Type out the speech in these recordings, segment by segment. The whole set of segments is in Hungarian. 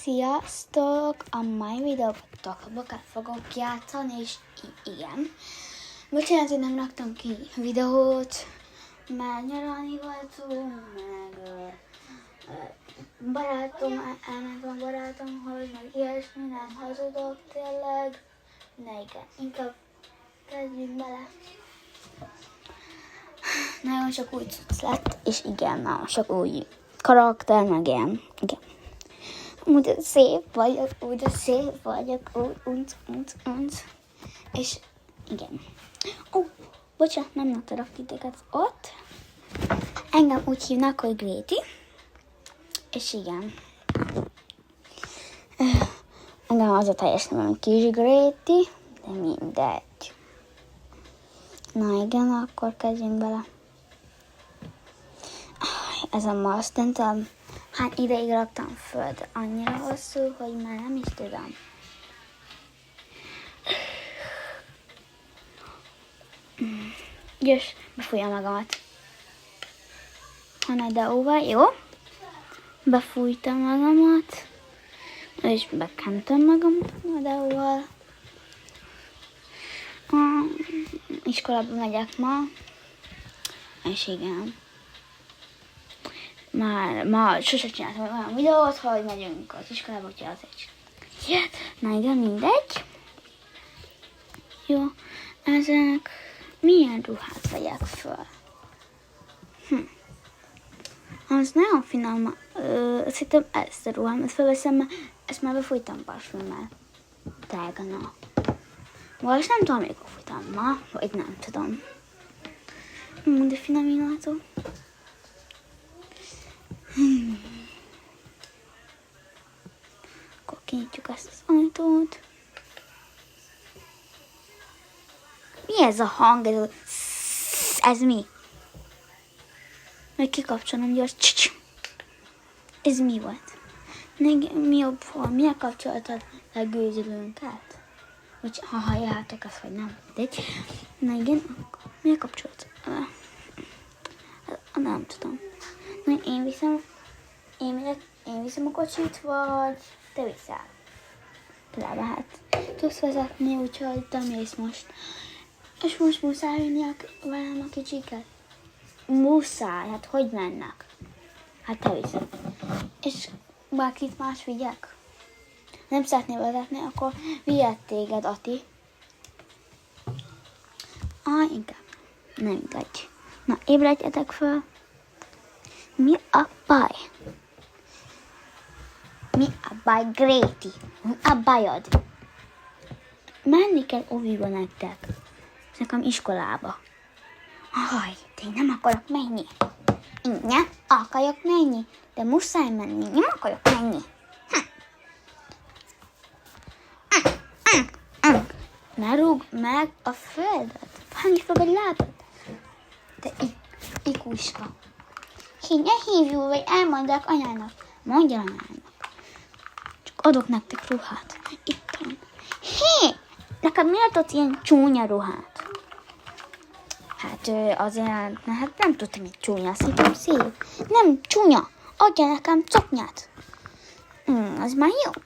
Sziasztok! A mai videóban Takabokat fogok játszani, és igen. Bocsánat, hogy nem raktam ki videót, mert nyaralni voltunk, meg elmentem a barátomhoz, meg ilyesmi, nem hazudok tényleg. De igen, inkább kezdjünk bele. Nagyon sok új cucc lett, és igen, nagyon sok új karakter, meg ilyen, igen. Úgy szép vagyok, úgy. És igen. Bocsánat, nem láttalak titeket ott. Engem úgy hívnak, hogy Gréti. És igen. Engem az a teljes nevem Kis Gréti, de mindegy. Na igen, akkor kezdjünk bele. Ez a Most, nem tudom, hány ideig raktam föl, de annyira hosszú, hogy már nem is tudom. Gyors, befújjam magamat. Hanadeóval, jó? Befújtam magamat, és bekentem magamat Hanadeóval. Iskolába megyek ma, és igen. Már sose csináltam olyan videót, hogy megyünk az iskolába, hogyha az egy. Na igen, mindegy. Jó, ezek milyen ruhát vegyek föl? Az nagyon finom, szerintem ezt a ruhám, ezt felveszem, mert ezt már befújtam parfümmel. Tegnap. Vagy nem tudom, mikor fújtam ma, vagy nem tudom. De finom illatú. Akkor kinyitjuk ezt az ajtót. Mi ez a hang? Ez mi? Meg kikapcsolom gyors. Ez mi volt? Mi jobb volt? Milyen kapcsolatod a gőzölőnket? Vagy ha halljátok ezt, vagy nem. Na igen, milyen kapcsolat? Nem tudom. Na, én viszem a kocsit, vagy te viszel? Lehet. Tudsz vezetni, úgyhogy te mész most. És most muszáj vinni velem a kicsiket? Muszáj, hát hogy mennek? Hát te viszed. És bárkit más vigyek? Nem szeretnél vezetni, akkor vigyed téged, Ati. Inkább. Nem mindegy. Na, ébredjetek föl. Mi a baj? Mi a baj, Gréti? Mi a bajod? Menni kell óviba nektek. És nekem iskolába. De én nem akarok menni. Én nem akarok menni. De muszáj menni. Nem akarok menni. Ne rúgd meg a földet. Fájni fogod, látod? De ikuska. Ne hívjuk, vagy elmondják anyának. Mondja anyának. Csak adok nektek ruhát. Itt van. Neked miért adsz ilyen csúnya ruhát? Hát azért, hát nem tudtam, hogy csúnya, szerintem szép. Nem csúnya. Adja nekem coknyát. Az már jobb.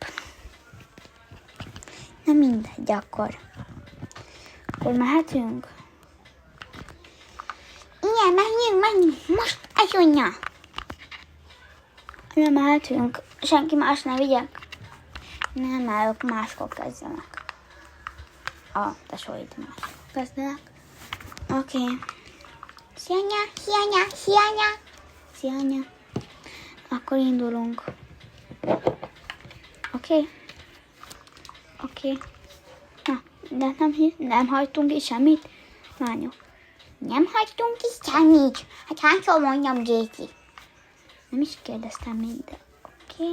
Na mindegy, akkor mehetünk. Igen, menjünk. Most egyonja. Nem mehetünk. Senki más ne vigyek. Nem, mert máskor kezdenek. Tesóid máskor kezdenek. Oké. Szia, anya. Akkor indulunk. Oké. Na, de nem hagytunk ki semmit. Lányok. Nem hagytunk ki semmit. Hát hányszor mondjam, Géti? Nem is kérdeztem még, de oké.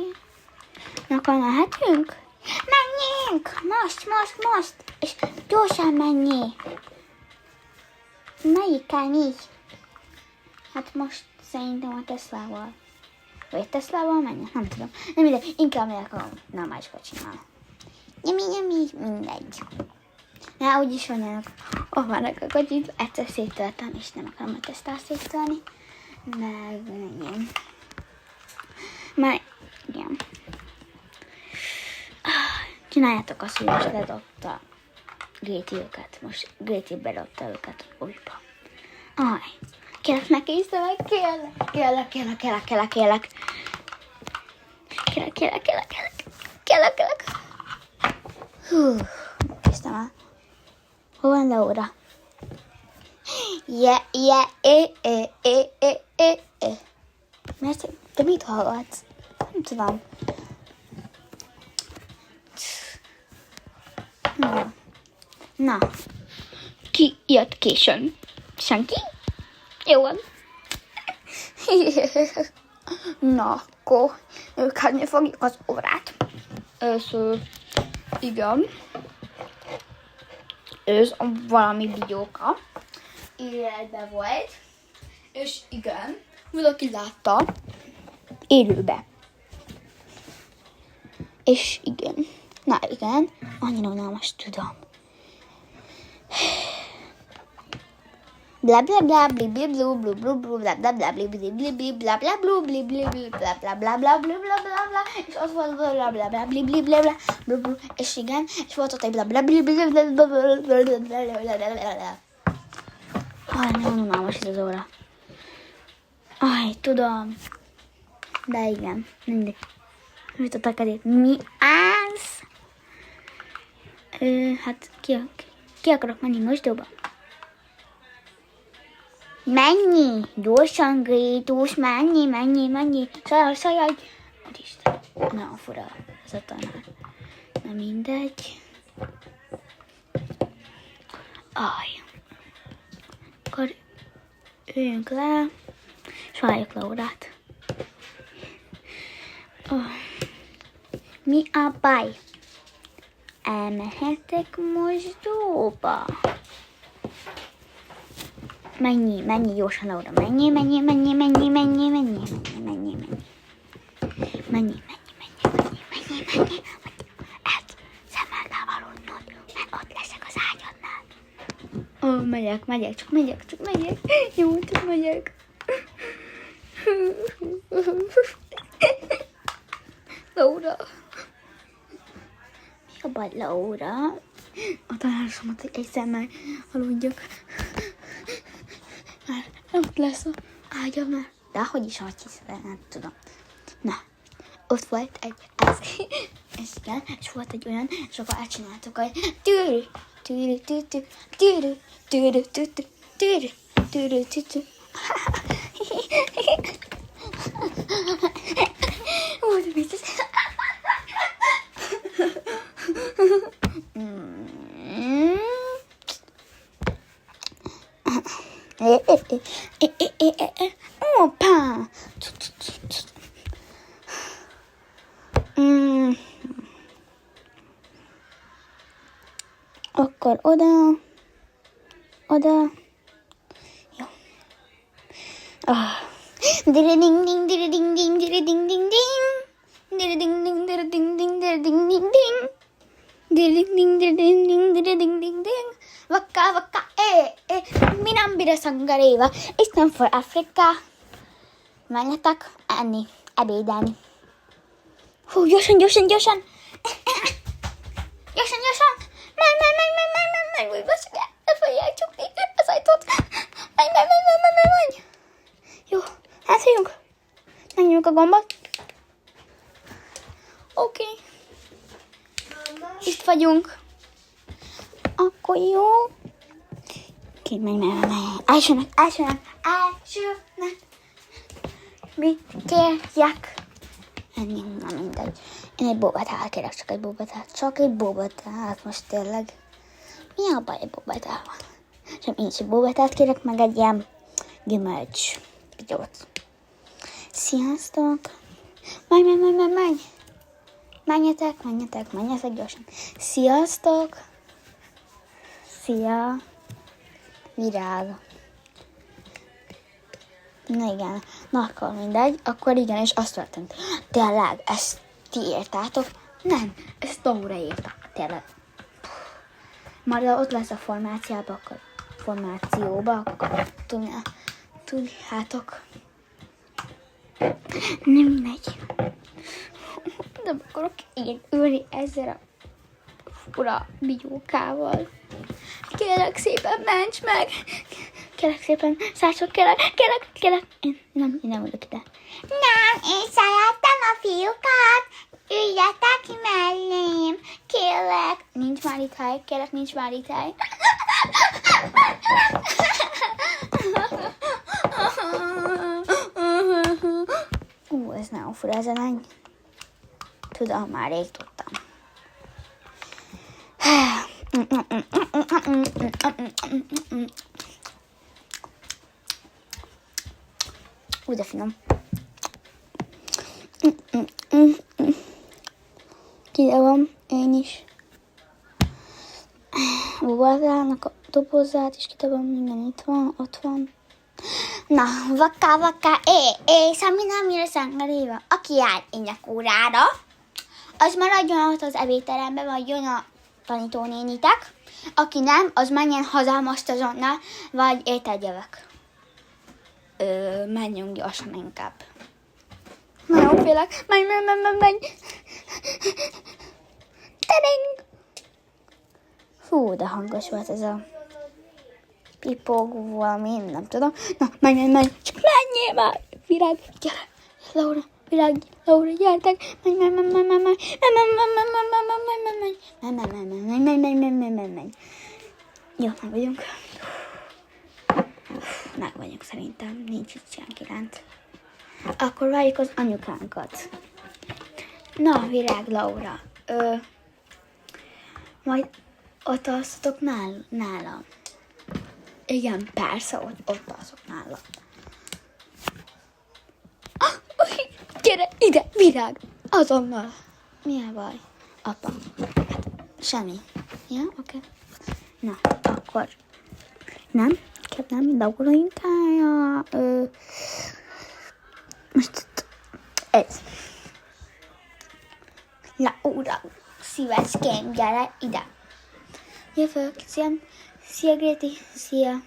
Na, akkor mehetünk? Menjünk! Most! És gyorsan menjél. Melyikkel mi? Hát most szerintem a Teslával. Vagy Teslával menjek? Nem tudom. Nem mindegy, inkább megyek a normális kocsimmal. Mindegy. Na, úgyis vannak. Ott vannak a kocsit, egyszer széttöltem, és nem akarom a Teslát széttölni. Meg igen. Már igen. Csináljátok azt, hogy most ledobta Gréti őket. Most Gréti bedobta őket újba. Aj, kérlek ne készítem meg, kérlek. Kérlek. Hú, készítem el. Hol van Laura? Mert te mit hallgatsz? Nem tudom. Na. Ki jött későn? Senki? Jó van. Na, akkor kezdni fogjuk az órát. Igen. Ez valami videóka. Életben volt. És igen, valaki látta. Élőbe. És igen. Na igen, annyira unalmas, tudom. Bla bla bla bli bli blu blu blu blu bla bla bla bli bli bli bli bla bla blu bli bli bli bla bla bla bla bli bla bla bla és az volt bla bla bla bli bli bla bla bla bla és igen, és volt ott egy bla bla bli bli bla bla bla bla bla. Aj, nagyon unalmas ez az óra. Aj, tudom. De igen, mindig. Mit a takadék? Mi az? Hát ki akarok menni mosdóba? Menj! Gyorsan, Grétus, menj! Sajaj! Úristen, nagyon fura ez a tanár. Na mindegy. Aj. Akkor üljünk le, és várjuk Laurát. Mi a baj? Elmehetek mosdóba? Menj, gyorsan, Laura, menj. Szemmel kell aludnod, mert ott leszek az ágyadnál. Megyek. Jó, csak megyek. Laura. Mi a baj, Laura? A tanárosomat, hogy egy szemmel aludjak. Már ott lesz az ágyam. De hogy is nem tudom. Na, ott volt egy ez. És igen, és volt egy olyan, és akkor átcsináltuk, hogy Ó, de biztos. Opa! Akkor oda. Jó. Ding Vaka, mi nem bír a szangaréva. It's time for Africa. Menjetek enni, ebédelni. Hú, gyorsan. Gyorsan. Menj, bassuk el, ne fogják csukni az ajtót. Menj. Jó, átjönk. Megnyomjuk a gombot. Oké. Itt vagyunk. Akkor jó. Oké, menj. Elsőnek. Mit kérjek? Enni, na mindegy. Én egy bobatát kérek, csak egy bobatát, most tényleg. Mi a baj egy bobatával? Sem én is egy bobatát kérek, meg egy ilyen gyümölcs pityót. Sziasztok! Menj! Menjetek gyorsan. Sziasztok! Szia! Virág. Na igen, na akkor mindegy, akkor igen, és azt történt. Tényleg, ezt ti írtátok? Nem, ezt Laura írta, tényleg. Majd ott lesz a formációba, akkor tudjátok. Nem mindegy. De akarok én ülni ezzel a fura bigyókával. Kérlek szépen, ments meg! Kérlek szépen, Szászok, kérlek. Én nem ülök ide. Nem, én szeretem a fiúkat. Üljetek ki mellém. Kérlek. Nincs már itt hely, kérlek, nincs már itt hely. Ez nagyon fura ez a lány. Tudom, már rég tudtam. De finom. Ide van, én is. Uvarálnak a dobozát, és ide van minden, itt van, ott van. Na, vaka, Samina Sangaréva. Aki jár ének órára, az maradjon ott az evéteremben, vagy jön a tanítónénitek. Aki nem, az menjen haza most azonnal, vagy ételt jövök. Menjünk gyorsan inkább. Nagyon félek. Menj. Tading! Fú, de hangos volt ez a pipogó valami, én nem tudom. Na, menj. Csak menjél már! Virág, gyere! Laura, Virág, Laura, gyertek! Menj! Jó, meg vagyunk. Meg vagyunk szerintem, nincs itt senki lent. Akkor várjuk az anyukánkat. Na, Virág, Laura, majd ott alszotok nálam. Igen, persze, ott alszok nálam. Gyere ide, Virág, azonnal. Mi a baj? Apa, hát semmi. Ja, oké. Na, akkor nem, Laura inkája. Most ez. Laura, szívecském, gyere ide. Jövök, szia Gréti, szia.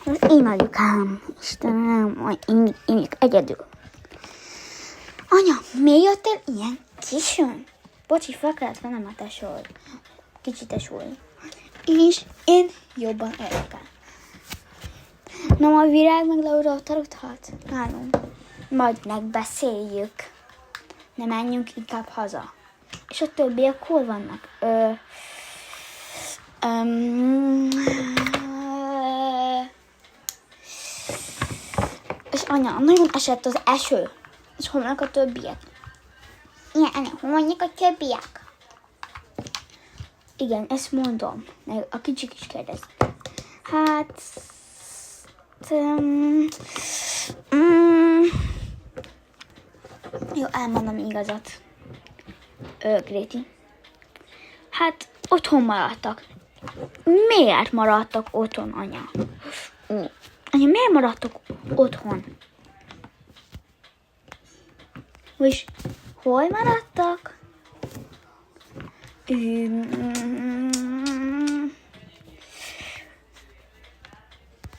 Az én anyukám, Istenem, majd én egyedül. Anya, miért jöttél ilyen későn? Bocsi, fel kellett vennem a tesót. Kicsi tesói. És én jobban érek el. Na, a Virág meg Laura ott aludhat nálunk. Majd megbeszéljük. Ne menjünk inkább haza. És a többiek hol vannak? És anya, nagyon esett az eső. És hol vannak a többiek? Igen, anya, hol vannak a többiek? Igen, ezt mondom. A kicsik is kérdeznek. Hát... Jó, elmondom igazat. Gréti. Hát, otthon maradtak. Miért maradtak otthon, anya? Anya, miért maradtak otthon? És hol maradtak?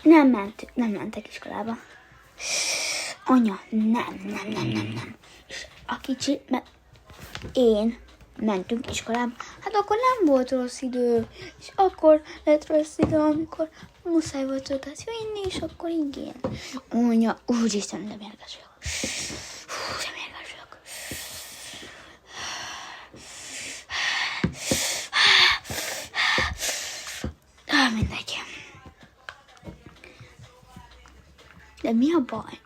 Nem mentek iskolába. Anya, nem. És a kicsi, mert én mentünk iskolába. Hát akkor nem volt rossz idő. És akkor lett rossz idő, amikor muszáj volt őket vinni, és akkor igen. Anya, úristen, de mérges vagyok. Mindegy. De mi a baj?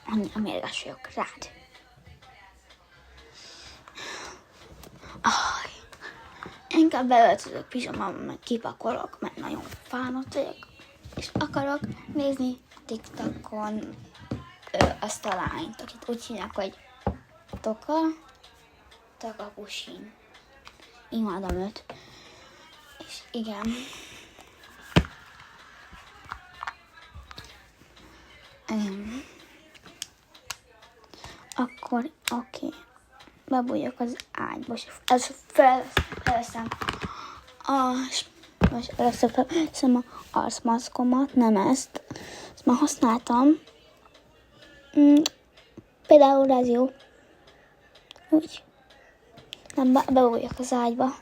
Annyira mérges vagyok rád. Inkább beöltözök pizsamába, meg kipakolok, mert nagyon fáradt vagyok. És akarok nézni TikTokon azt a lányt, akit úgy hívják, hogy Toka Pusin. Imádom őt. És igen. Akkor, oké. Bebújjak az ágyba, és felveszem most először felveszem az arcmaszkomat, nem ezt. Ezt már használtam. Például ez jó. Úgy. Nem, bebújjak az ágyba.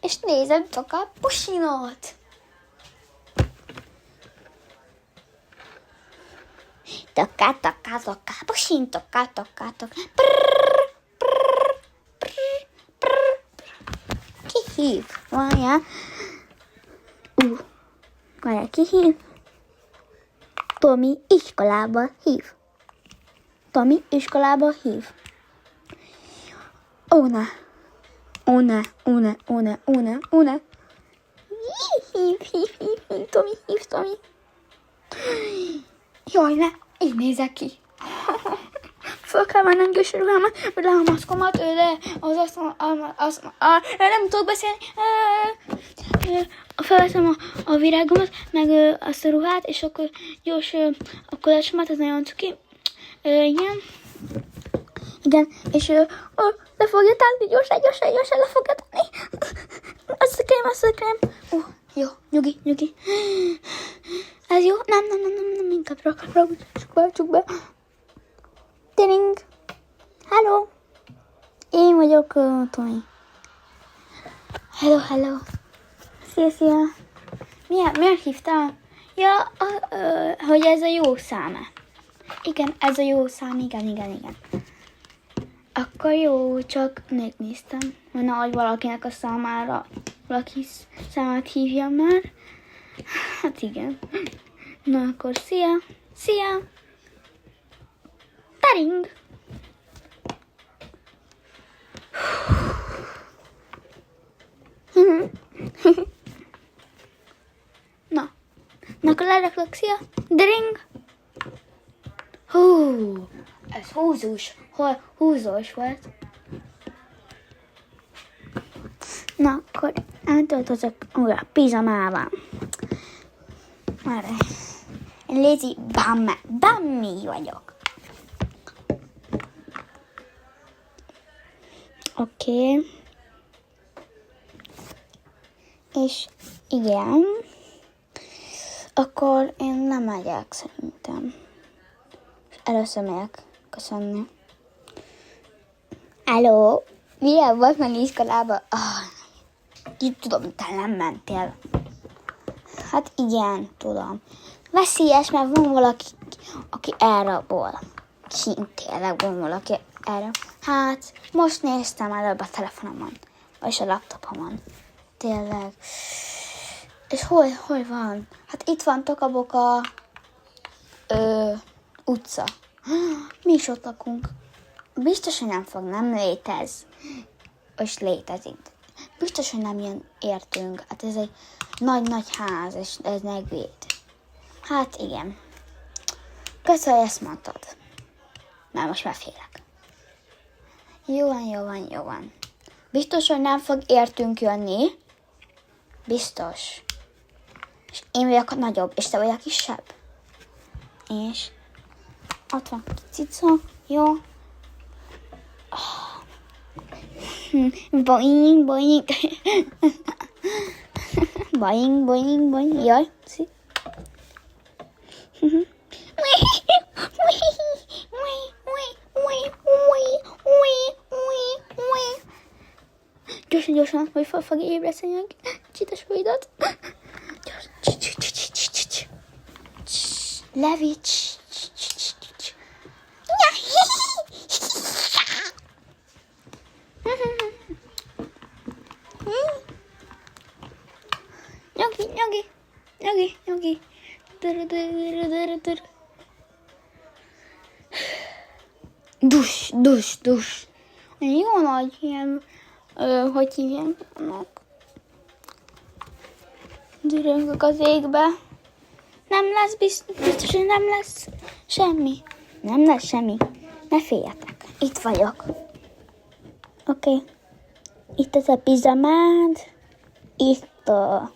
És nézem a pusinot. Toká, pusin, toká. Ki hív? Várjál. Várjál, ki hív? Tomi iskolába hív. Ó, ne. Hív. Tomi. Jaj, ne. Így nézek ki. Föl kell mennem gyösörülhemet, le a maszkomat, nem tudok beszélni. Felveszem a virágomat, meg azt a ruhát, és akkor gyors a kolácsomat, ez nagyon cuki. Igen, és le fogja tenni, gyorsan, le fogja tenni. Azt a krém. Jó, nyugi. Ez jó? Nem, inkább csuk be. Tiring. Hello. Én vagyok Tomi. Hello. Szia. Miért hívtál? Ja, hogy ez a jó szám. Igen, ez a jó szám, igen. Akkor jó, csak néztem. Nehogy valakinek a számára, valaki számát hívjam már. Hát igen. Na akkor szia. Taring. Na akkor leraklak, szia. Dring. Ez húzós volt. Na, akkor átöltözök újra pizsamában. Már én lazy bammi vagyok. Oké. És igen. Akkor én nem megyek szerintem. Először megyek köszönni. Hello? Milyen volt menni iskolába? Így tudom, te nem mentél. Hát igen, tudom. Veszélyes, mert van valaki, aki elrabol. Tényleg van valaki erre. Hát, most néztem előbb a telefonomon. Vagy a laptopomon. Tényleg. És hol van? Hát itt van Tokaboka utca. Mi is ott lakunk. Biztos, hogy nem létez. És létezik. Biztos, hogy nem jön értünk. Hát ez egy nagy ház, és ez megvéd. Hát igen. Köszönöm, hogy ezt mondtad. Már most már félek. Jó van. Biztos, hogy nem fog értünk jönni. Biztos. És én vagyok a nagyobb, és te vagy a kisebb. És ott van cica, jó. Boing. Boing. Jaj, szí. Gyorsan, hogy fel fog ébreszteni a csites hújdat. Levi. Nyugi. Dus. Jó nagy ilyen, hogy hívják? Düröngök az égbe. Nem lesz, biztos, hogy nem lesz semmi. Nem lesz semmi. Ne féljetek. Itt vagyok. Oké. Itt az a pizamád. Itt a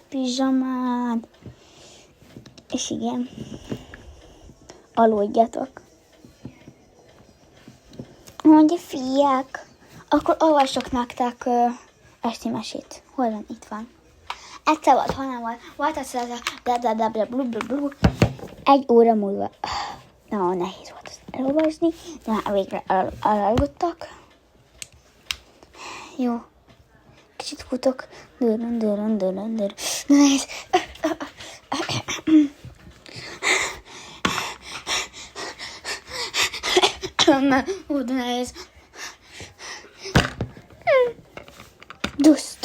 pizsamád. És igen. Aludjatok. Mondja, fiák. Akkor olvasok nektek esti mesét. Hol van? Itt van. Egyszer volt, hol nem volt. Volt az a blablabla. 1 óra múlva. Nagyon nehéz volt. elolvasni, de már végre elaludtak. Jó. Kicsit futok. De nehéz. De nehéz. Dusz.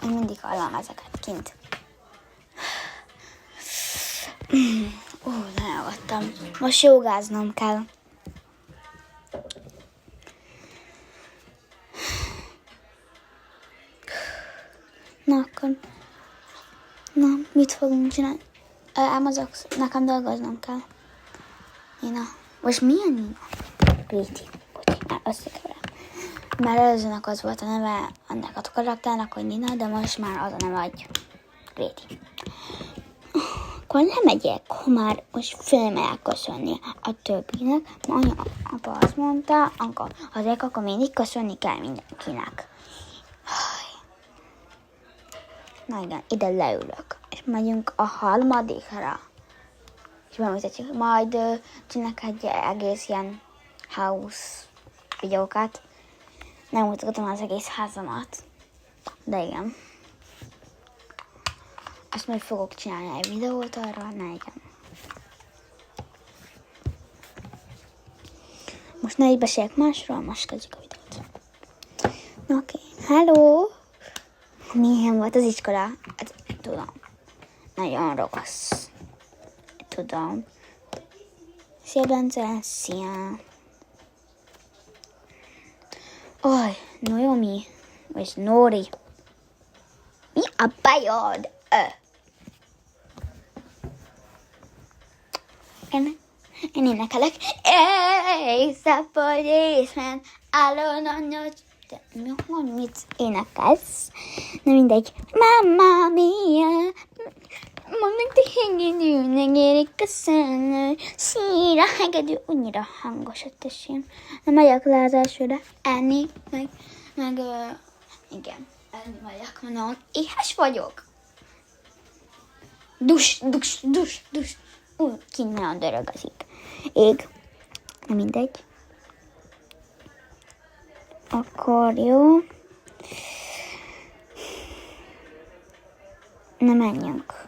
Én mindig hallom ezeket kint. Leagadtam. Most jogáznom kell. Na akkor... Na, mit fogunk csinálni? Elmozog, nekem dolgoznom kell. Nina. Most milyen Nina? Gréti. Összekeverem. Már előzőnek az volt a neve annak a karakternek, hogy Nina, de most már az a neve, hogy Gréti. Akkor lemegyek, ha már most fölmegyek köszönni a többinek, mert apa azt mondta, akkor mindig köszönni kell mindenkinek. Na igen, ide leülök, és megyünk a harmadikra. És bemutatjuk, majd csinálok egy egész ilyen house videókat. Nem mutatom az egész házamat, de igen. Azt majd fogok csinálni egy videót arra, na igen. Most ne így beszéljek másról, most kezdjük a videót. Oké. Hello! Milyen volt az iskola? Hát, tudom. Nagyon rossz. Tudom. Szia, Bence! Szia! Oj, Noémi, vagy Nóri. Mi a bajod? Én énekelek. Éjszaka policeman, alone on mit énekelsz? Na mindegy. Mamma mia, mondjuk te hegedűnek érik köszönő. Szíra hegedű, annyira hangos a tesém. Na megyek le az elsőre. Enni, meg igen. Enni megyek, mondom, éhes vagyok. Dus. Kint nagyon dörögazik. Ég. Na mindegy. Akkor jó. Na menjünk.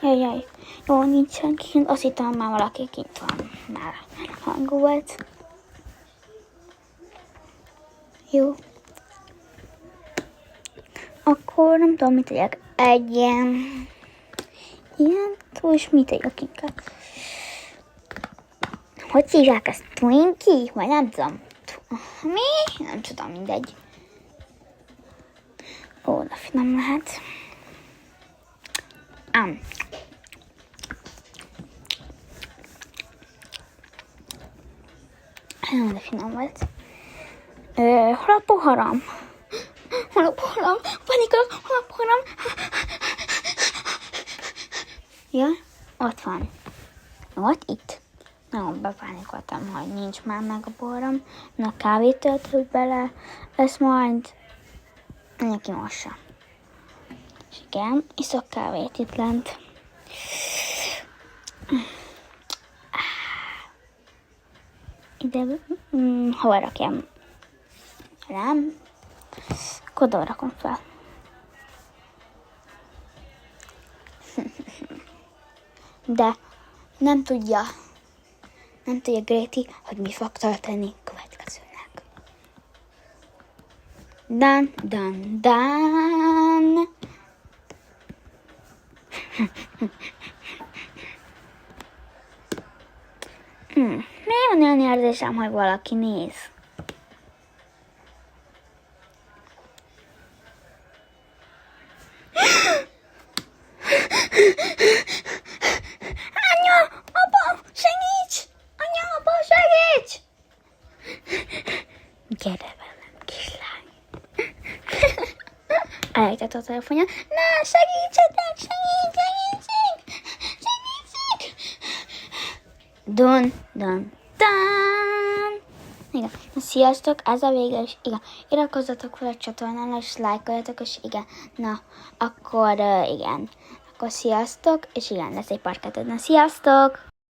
Jaj. Jó, nincs senki kint. Azt hittem, már valaki kint van. Már hang volt. Jó. Akkor nem tudom, mit tegyek. Egy ilyen és mit tegyek inkább. Hogy hívják ezt? Twinkie? Vagy nem tudom. Mi? Nem tudom, mindegy. Ó, de finom lehet. Nagyon de finom volt. Hol a poharam? Panikolok, hol a poharam? Ja, ott van. Ott, itt. Nagyon bepánikoltam, hogy nincs már meg a poharam. Na, kávét töltök bele, ezt majd neki mossa. És igen, iszok kávét itt lent. Ide, hova rakjam? Rám. Akkor rakom fel. De nem tudja Gréti, hogy mi fog történni következőnek. Dan. Miért van olyan érzésem, hogy valaki néz? Gyere velem, kislány. Elejtett a telefonja. Na, segítsetek! Dun. Igen. Sziasztok, ez a vége, és igen. Iratkozzatok fel a csatornára, és lájkoljatok, és igen. Na, akkor igen. Akkor sziasztok, és igen, lesz egy part 2. Na, sziasztok!